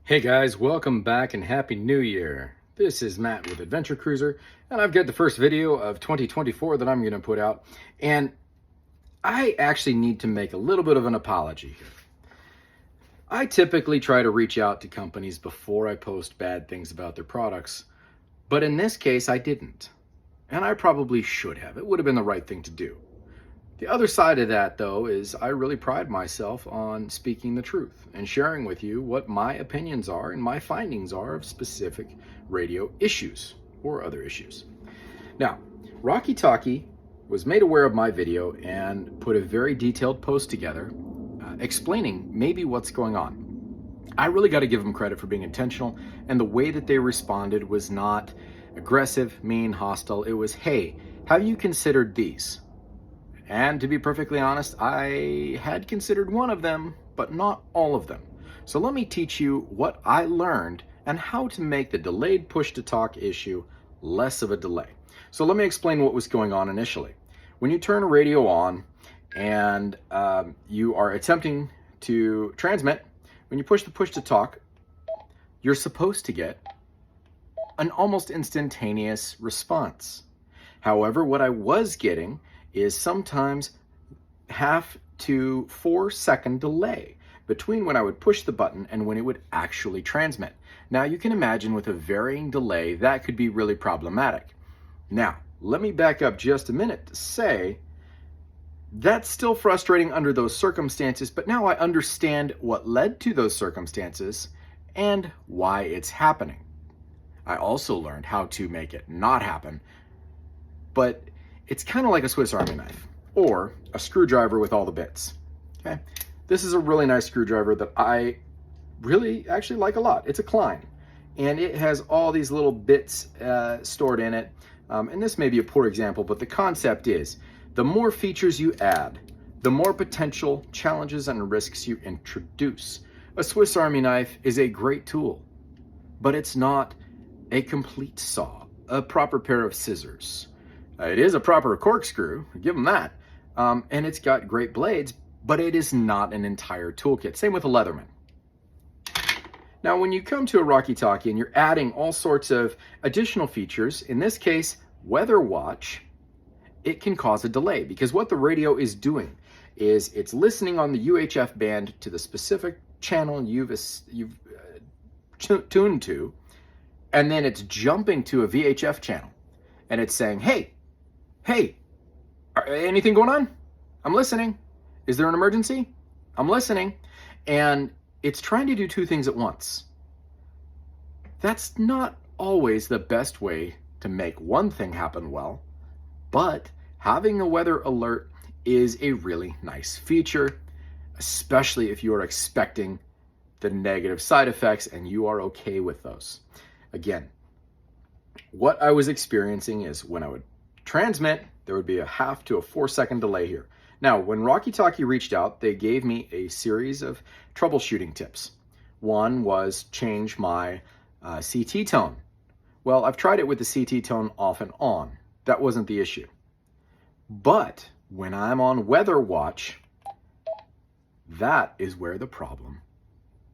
Hey guys, welcome back and Happy New Year. This is Matt with Adventure Cruiser, and I've got the first video of 2024 that I'm going to put out. And I actually need to make a little bit of an apology here. I typically try to reach out to companies before I post bad things about their products, but in this case I didn't. And I probably should have. It would have been the right thing to do. The other side of that, though, is I really pride myself on speaking the truth and sharing with you what my opinions are and my findings are of specific radio issues or other issues. Now, Rocky Talkie was made aware of my video and put a very detailed post together explaining maybe what's going on. I really got to give them credit for being intentional, and the way that they responded was not aggressive, mean, hostile. It was, hey, have you considered these? And to be perfectly honest, I had considered one of them, but not all of them. So let me teach you what I learned and how to make the delayed push-to-talk issue less of a delay. So let me explain what was going on initially. When you turn a radio on and you are attempting to transmit, when you push the push-to-talk, you're supposed to get an almost instantaneous response. However, what I was getting is sometimes 1/2 to 4 second delay between when I would push the button and when it would actually transmit. Now you can imagine with a varying delay that could be really problematic. Now, let me back up just a minute to say that's still frustrating under those circumstances, but now I understand what led to those circumstances and why it's happening. I also learned how to make it not happen, but it's kind of like a Swiss Army knife or a screwdriver with all the bits. Okay, this is a really nice screwdriver that I really actually like a lot. It's a Klein, and it has all these little bits stored in it. And this may be a poor example, but the concept is the more features you add, the more potential challenges and risks you introduce. A Swiss Army knife is a great tool, but it's not a complete saw, a proper pair of scissors. It is a proper corkscrew, give them that, and it's got great blades, but it is not an entire toolkit. Same with a Leatherman. Now, when you come to a Rocky Talkie and you're adding all sorts of additional features, in this case, Weather Watch, it can cause a delay because what the radio is doing is it's listening on the UHF band to the specific channel you've tuned to, and then it's jumping to a VHF channel, and it's saying, hey, anything going on? I'm listening. Is there an emergency? I'm listening. And it's trying to do two things at once. That's not always the best way to make one thing happen well, but having a weather alert is a really nice feature, especially if you are expecting the negative side effects and you are okay with those. Again, what I was experiencing is when I would transmit, there would be a 1/2 to 4 second delay here. Now, when Rocky Talkie reached out, they gave me a series of troubleshooting tips. One was change my CT tone. Well, I've tried it with the CT tone off and on. That wasn't the issue. But when I'm on Weather Watch, that is where the problem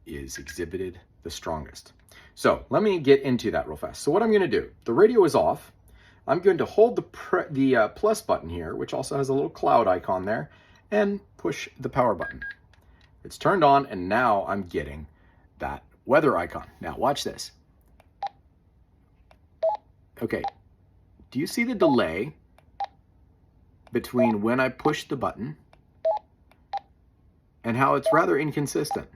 is exhibited the strongest. So let me get into that real fast. So what I'm going to do, the radio is off. I'm going to hold the plus button here, which also has a little cloud icon there, and push the power button. It's turned on, and now I'm getting that weather icon. Now watch this. Okay, do you see the delay between when I push the button and how it's rather inconsistent?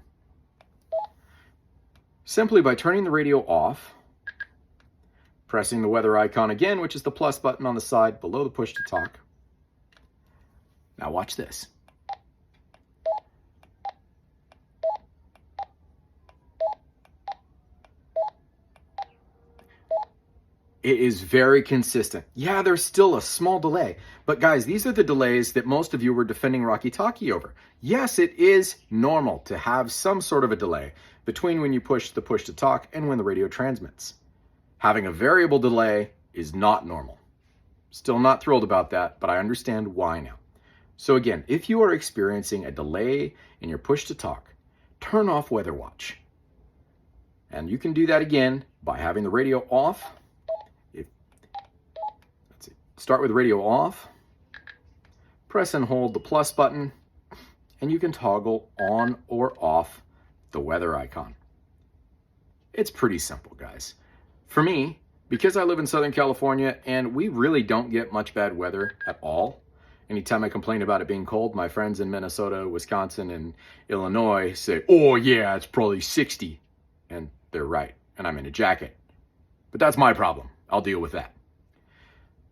Simply by turning the radio off, pressing the weather icon again, which is the plus button on the side below the push to talk. Now watch this. It is very consistent. Yeah, there's still a small delay, but guys, these are the delays that most of you were defending Rocky Talkie over. Yes, it is normal to have some sort of a delay between when you push the push to talk and when the radio transmits. Having a variable delay is not normal. Still not thrilled about that, but I understand why now. So again, if you are experiencing a delay in your push to talk, turn off Weather Watch. And you can do that again by having the radio off. Let's see, start with the radio off, press and hold the plus button, and you can toggle on or off the weather icon. It's pretty simple, guys. For me, because I live in Southern California and we really don't get much bad weather at all. Anytime I complain about it being cold, my friends in Minnesota, Wisconsin, and Illinois say, oh yeah, it's probably 60. And they're right, and I'm in a jacket. But that's my problem. I'll deal with that.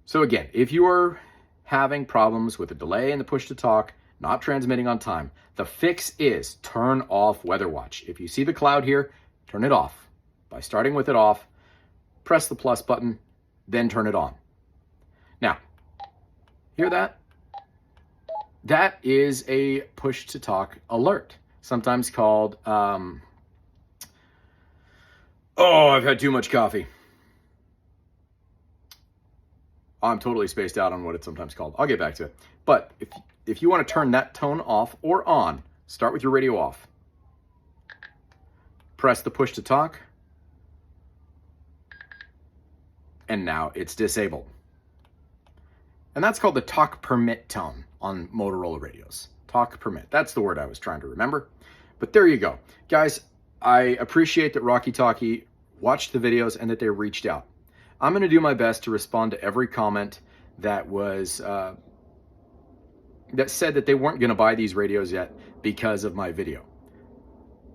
So again, if you are having problems with a delay in the push to talk, not transmitting on time, the fix is turn off Weather Watch. If you see the cloud here, turn it off. By starting with it off, press the plus button, then turn it on. Now, hear that? That is a push to talk alert, sometimes called, oh, I've had too much coffee. I'm totally spaced out on what it's sometimes called. I'll get back to it. But if you want to turn that tone off or on, start with your radio off. Press the push to talk. And now it's disabled. And that's called the talk permit tone on Motorola radios. Talk permit. That's the word I was trying to remember. But there you go. Guys, I appreciate that Rocky Talkie watched the videos and that they reached out. I'm going to do my best to respond to every comment that was that said that they weren't going to buy these radios yet because of my video.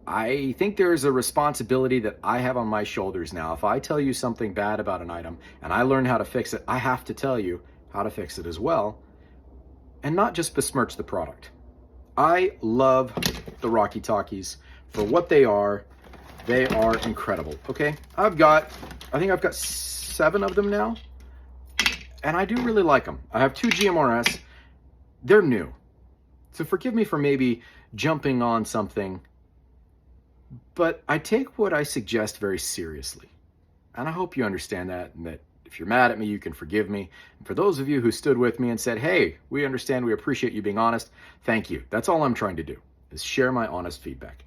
I think there's a responsibility that I have on my shoulders now. If I tell you something bad about an item and I learn how to fix it, I have to tell you how to fix it as well, and not just besmirch the product. I love the Rocky Talkies for what they are. They are incredible. Okay, I think I've got 7 of them now, and I do really like them. I have 2 GMRS. They're new, so forgive me for maybe jumping on something, but I take what I suggest very seriously, and I hope you understand that, and that if you're mad at me, you can forgive me. And for those of you who stood with me and said, hey, we understand, we appreciate you being honest, thank you. That's all I'm trying to do, is share my honest feedback.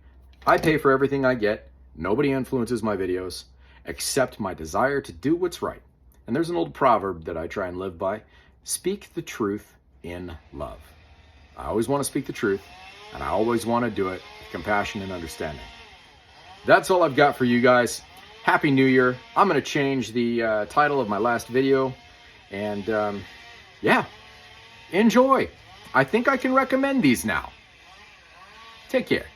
I pay for everything I get. Nobody influences my videos except my desire to do what's right. And there's an old proverb that I try and live by: speak the truth in love. I always want to speak the truth, and I always want to do it with compassion and understanding. That's all I've got for you guys. Happy New Year. I'm going to change the title of my last video, and yeah, enjoy. I think I can recommend these now. Take care.